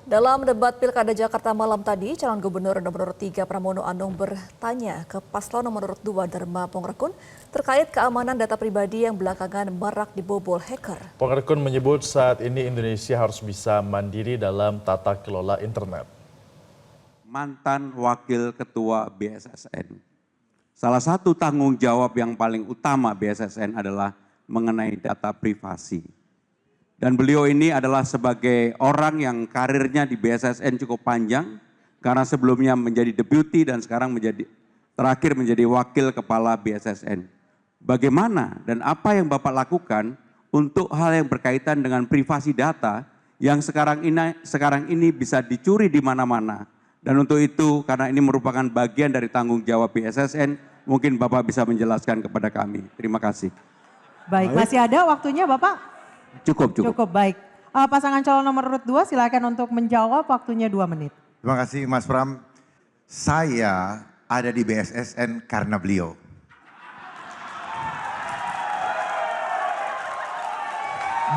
Dalam debat Pilkada Jakarta malam tadi, calon gubernur nomor 3 Pramono Anung bertanya ke paslon nomor 2 Dharma Pongrekun terkait keamanan data pribadi yang belakangan marak dibobol hacker. Pongrekun menyebut saat ini Indonesia harus bisa mandiri dalam tata kelola internet. Mantan Wakil Ketua BSSN. Salah satu tanggung jawab yang paling utama BSSN adalah mengenai data privasi. Dan beliau ini adalah sebagai orang yang karirnya di BSSN cukup panjang, karena sebelumnya menjadi deputi dan sekarang terakhir menjadi wakil kepala BSSN. Bagaimana dan apa yang Bapak lakukan untuk hal yang berkaitan dengan privasi data yang sekarang ini bisa dicuri di mana-mana. Dan untuk itu, karena ini merupakan bagian dari tanggung jawab BSSN, mungkin Bapak bisa menjelaskan kepada kami. Terima kasih. Baik, masih ada waktunya Bapak? Cukup. Cukup, baik. Pasangan calon nomor urut 2 silakan untuk menjawab, waktunya 2 menit. Terima kasih Mas Pram. Saya ada di BSSN karena beliau.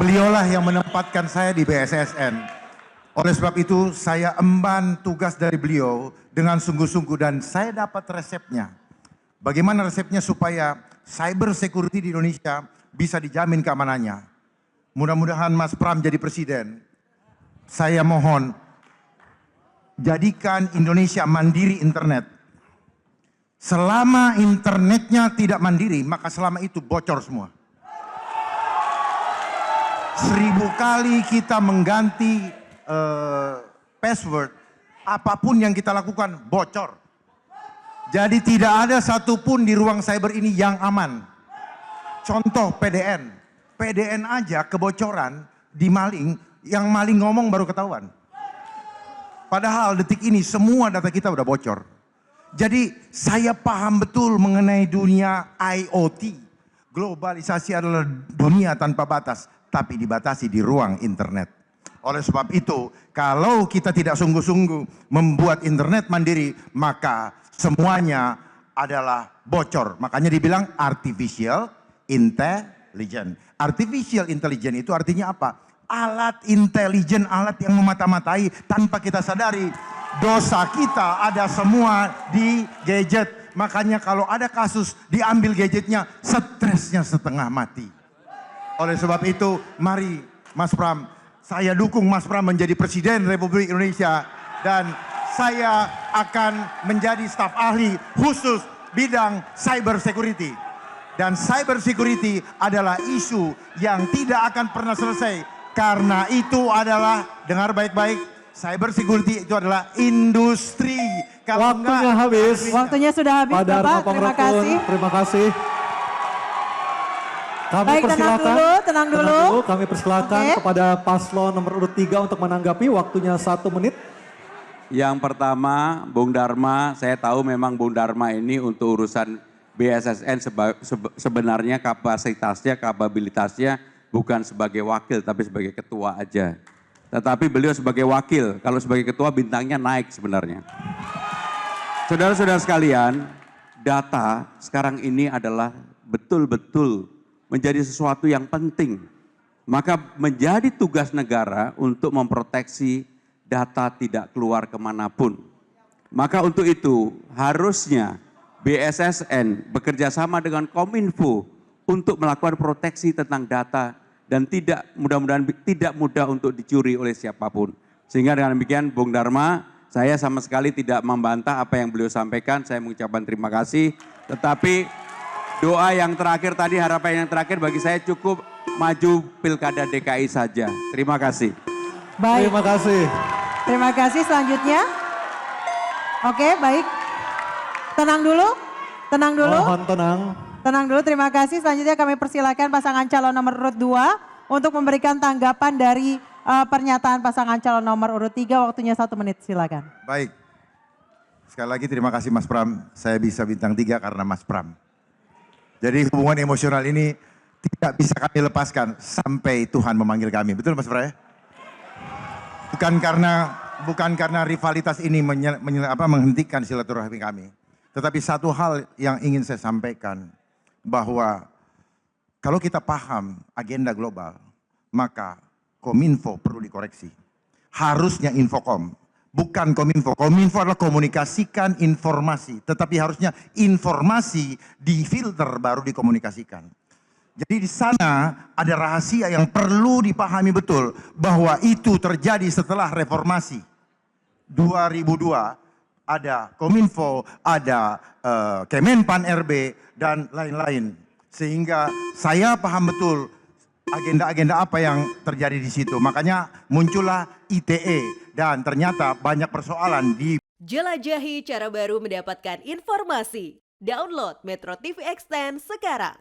Beliaulah yang menempatkan saya di BSSN. Oleh sebab itu saya emban tugas dari beliau dengan sungguh-sungguh dan saya dapat resepnya. Bagaimana resepnya supaya cyber security di Indonesia bisa dijamin keamanannya. Mudah-mudahan Mas Pram jadi presiden. Saya mohon jadikan Indonesia mandiri internet. Selama internetnya tidak mandiri, maka selama itu bocor semua. 1000 kali kita mengganti password, apapun yang kita lakukan bocor. Jadi tidak ada satupun di ruang cyber ini yang aman. Contoh PDN. PDN aja kebocoran di maling, yang maling ngomong baru ketahuan. Padahal detik ini semua data kita udah bocor. Jadi saya paham betul mengenai dunia IoT. Globalisasi adalah dunia tanpa batas, tapi dibatasi di ruang internet. Oleh sebab itu, kalau kita tidak sungguh-sungguh membuat internet mandiri, maka semuanya adalah bocor. Makanya dibilang artificial intelligence. Artificial intelligence itu artinya apa? Alat intelijen, alat yang memata-matai tanpa kita sadari. Dosa kita ada semua di gadget. Makanya kalau ada kasus diambil gadgetnya, stresnya setengah mati. Oleh sebab itu, mari Mas Pram, saya dukung Mas Pram menjadi Presiden Republik Indonesia. Dan saya akan menjadi staf ahli khusus bidang cyber security. Dan cyber security adalah isu yang tidak akan pernah selesai. Karena itu adalah, dengar baik-baik, cyber security itu adalah industri. Kalau waktunya habis. Waktunya sudah habis Bapak, terima kasih. Terima kasih. Kami Baik, tenang dulu. Kami persilakan kepada paslon nomor urut 3 untuk menanggapi, waktunya 1 menit. Yang pertama, Bung Dharma, saya tahu memang Bung Dharma ini untuk urusan BSSN sebenarnya kapabilitasnya bukan sebagai wakil tapi sebagai ketua aja. Tetapi beliau sebagai wakil, kalau sebagai ketua bintangnya naik sebenarnya. Saudara-saudara sekalian, data sekarang ini adalah betul-betul menjadi sesuatu yang penting. Maka menjadi tugas negara untuk memproteksi data tidak keluar kemanapun. Maka untuk itu harusnya BSSN bekerja sama dengan Kominfo untuk melakukan proteksi tentang data dan mudah-mudahan tidak mudah untuk dicuri oleh siapapun. Sehingga dengan demikian Bung Dharma, saya sama sekali tidak membantah apa yang beliau sampaikan, saya mengucapkan terima kasih. Tetapi doa yang terakhir tadi, harapan yang terakhir bagi saya cukup maju Pilkada DKI saja. Terima kasih. Baik. Terima kasih. Terima kasih, selanjutnya. Oke, baik. Tenang dulu. Mohon tenang. Tenang dulu, terima kasih. Selanjutnya kami persilakan pasangan calon nomor urut 2 untuk memberikan tanggapan dari pernyataan pasangan calon nomor urut 3. Waktunya 1 menit, silakan. Baik. Sekali lagi terima kasih Mas Pram. Saya bisa bintang 3 karena Mas Pram. Jadi hubungan emosional ini tidak bisa kami lepaskan sampai Tuhan memanggil kami. Betul Mas Pram ya? Bukan karena rivalitas ini menghentikan silaturahmi kami. Tetapi satu hal yang ingin saya sampaikan, bahwa kalau kita paham agenda global, maka Kominfo perlu dikoreksi. harusnya Infocom, bukan Kominfo. Kominfo adalah komunikasikan informasi, tetapi harusnya informasi difilter baru dikomunikasikan. Jadi di sana ada rahasia yang perlu dipahami betul, bahwa itu terjadi setelah reformasi 2002, ada Kominfo, ada Kemenpan RB dan lain-lain, sehingga saya paham betul agenda-agenda apa yang terjadi di situ. Makanya muncullah ITE dan ternyata banyak persoalan di. Jelajahi cara baru mendapatkan informasi. Download Metro TV Extend sekarang.